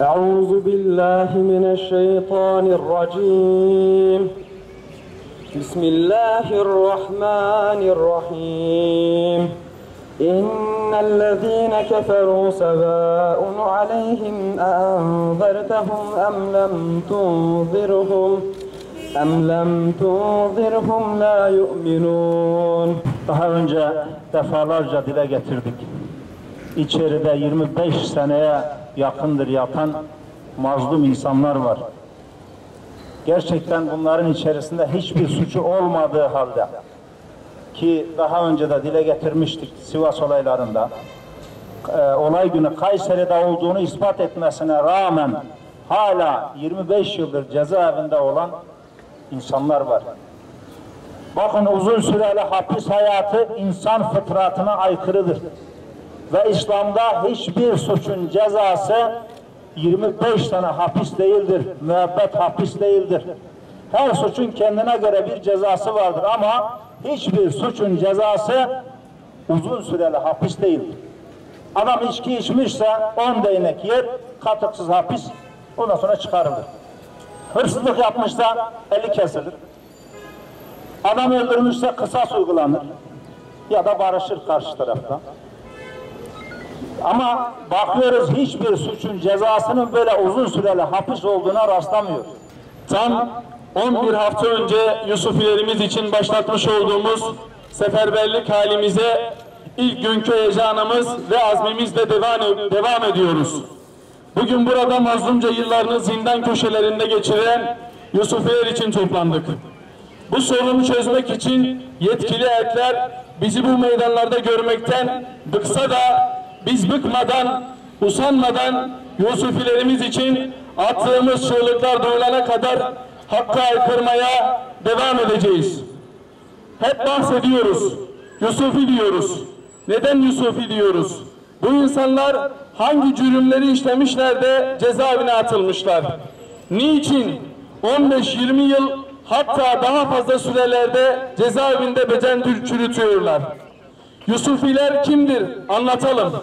أعوذ بالله من الشيطان الرجيم بسم الله الرحمن الرحيم إن الذين كفروا سواء عليهم أأنذرتهم أم لم تنذرهم لا يؤمنون. Daha önce defalarca dile getirdik. İçeride 25 seneye yakındır yatan mazlum insanlar var. Gerçekten bunların içerisinde hiçbir suçu olmadığı halde, ki daha önce de dile getirmiştik Sivas olaylarında, olay günü Kayseri'de olduğunu ispat etmesine rağmen hala 25 yıldır cezaevinde olan insanlar var. Bakın, uzun süreli hapis hayatı insan fıtratına aykırıdır. Ve İslam'da hiçbir suçun cezası 25 sene hapis değildir, müebbet hapis değildir. Her suçun kendine göre bir cezası vardır ama hiçbir suçun cezası uzun süreli hapis değildir. Adam içki içmişse 10 değnek yer, katıksız hapis, ondan sonra çıkarılır. Hırsızlık yapmışsa eli kesilir. Adam öldürmüşse kısas uygulanır ya da barışır karşı tarafta. Ama bakıyoruz hiçbir suçun cezasının böyle uzun süreli hapis olduğuna rastlamıyoruz. Tam 11 hafta önce Yusufilerimiz için başlatmış olduğumuz seferberlik halimize ilk günkü heyecanımız ve azmimizle devam ediyoruz. Bugün burada mazlumca yıllarını zindan köşelerinde geçiren Yusufiler için toplandık. Bu sorunu çözmek için yetkili erkler bizi bu meydanlarda görmekten bıksa da biz bıkmadan, usanmadan Yusufilerimiz için attığımız çığlıklar duyulana kadar hakka aykırmaya devam edeceğiz. Hep bahsediyoruz, Yusufi diyoruz. Neden Yusufi diyoruz? Bu insanlar hangi cürümleri işlemişler de cezaevine atılmışlar? Niçin 15-20 yıl hatta daha fazla sürelerde cezaevinde beden çürütüyorlar? Yusufiler kimdir? Anlatalım.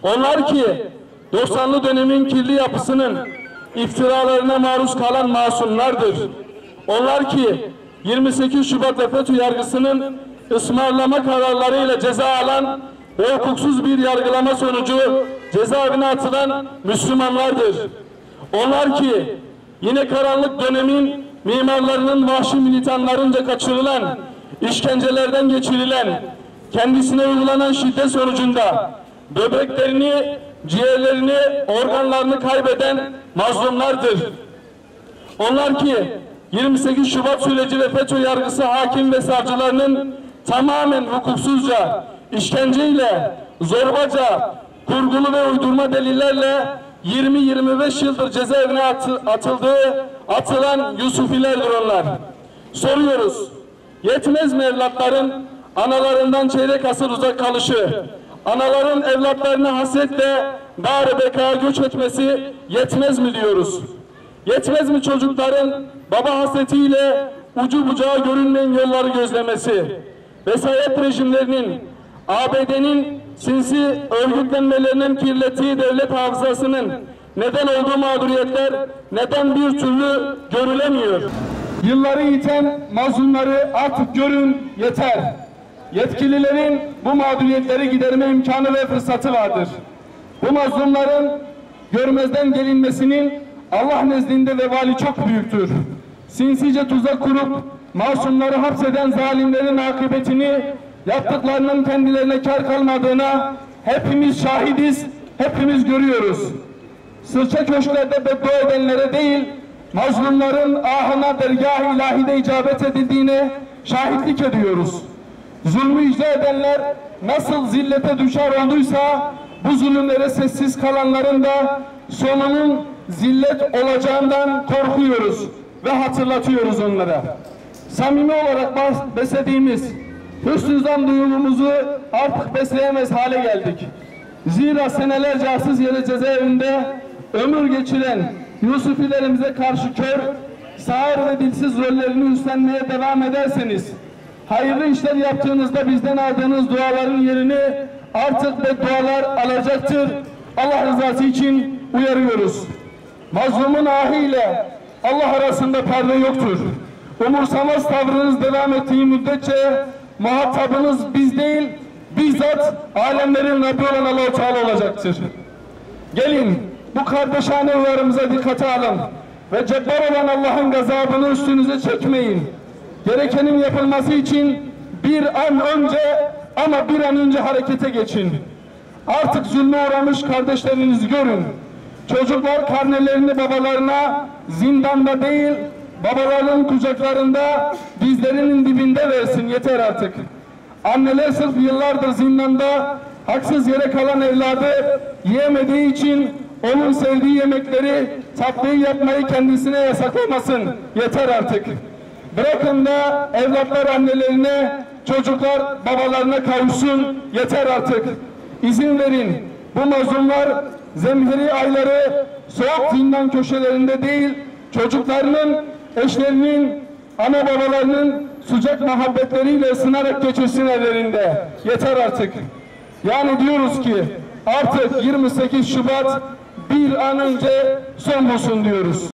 Onlar ki 90'lı dönemin kirli yapısının iftiralarına maruz kalan masumlardır. Onlar ki 28 Şubat ve FETÖ yargısının ısmarlama kararlarıyla ceza alan ve hukuksuz bir yargılama sonucu cezaevine atılan Müslümanlardır. Onlar ki yine karanlık dönemin mimarlarının vahşi militanlarınca kaçırılan, işkencelerden geçirilen, kendisine uygulanan şiddet sonucunda böbreklerini, ciğerlerini, organlarını kaybeden mazlumlardır. Onlar ki 28 Şubat süreci ve FETÖ yargısı hakim ve savcılarının tamamen hukuksuzca, işkenceyle, zorbaca, kurgulu ve uydurma delillerle 20-25 yıldır cezaevine atılan Yusufilerdir onlar. Soruyoruz, yetmez mi evlatların analarından çeyrek asır uzak kalışı, anaların evlatlarına hasretle dar bekaya göç etmesi yetmez mi diyoruz? Yetmez mi çocukların baba hasretiyle ucu bucağı görünmeyen yolları gözlemesi? Vesayet rejimlerinin, ABD'nin sinsi örgütlenmelerinin kirlettiği devlet hafızasının neden olduğu mağduriyetler neden bir türlü görülemiyor? Yılları yiten mazlumları artık görün yeter. Yetkililerin bu mağduriyetleri giderme imkanı ve fırsatı vardır. Bu mazlumların görmezden gelinmesinin Allah nezdinde vebali çok büyüktür. Sinsice tuzak kurup masumları hapseden zalimlerin akıbetini yaptıklarının kendilerine kar kalmadığına hepimiz şahidiz, hepimiz görüyoruz. Sırça köşklerde beddua edenlere değil, mazlumların ahına dergâh-ı ilahide icabet edildiğine şahitlik ediyoruz. Zulmü icra edenler nasıl zillete düşer olduysa, bu zulümlere sessiz kalanların da sonunun zillet olacağından korkuyoruz ve hatırlatıyoruz onlara. Samimi olarak beslediğimiz hüsnü zan duyumumuzu artık besleyemez hale geldik. Zira senelerce haksız yere cezaevinde ömür geçiren Yusufilerimize karşı kör, sağır ve dilsiz rollerini üstlenmeye devam ederseniz, hayırlı işler yaptığınızda bizden aldığınız duaların yerini artık beddualar alacaktır. Allah rızası için uyarıyoruz. Mazlumun ahiyle Allah arasında perde yoktur. Umursamaz tavrınız devam ettiği müddetçe muhatabınız biz değil, bizzat alemlerin Rabbi olan Allah-u Teala olacaktır. Gelin bu kardeşane uyarımıza dikkate alın ve cebbar olan Allah'ın gazabını üstünüze çekmeyin. Gerekenin yapılması için bir an önce harekete geçin. Artık zulme uğramış kardeşlerinizi görün. Çocuklar karnelerini babalarına zindanda değil, babalarının kucaklarında, dizlerinin dibinde versin, yeter artık. Anneler sırf yıllardır zindanda haksız yere kalan evladı yiyemediği için onun sevdiği yemekleri, tatlıyı yapmayı kendisine yasaklamasın, yeter artık. Bırakın da evlatlar annelerine, çocuklar babalarına kavuşsun, yeter artık. İzin verin, bu mazlumlar zemheri ayları soğuk zindan köşelerinde değil, çocuklarının, eşlerinin, ana babalarının sıcak muhabbetleriyle ısınarak geçirsin evlerinde. Yeter artık. Yani diyoruz ki artık 28 Şubat bir an önce son bulsun diyoruz.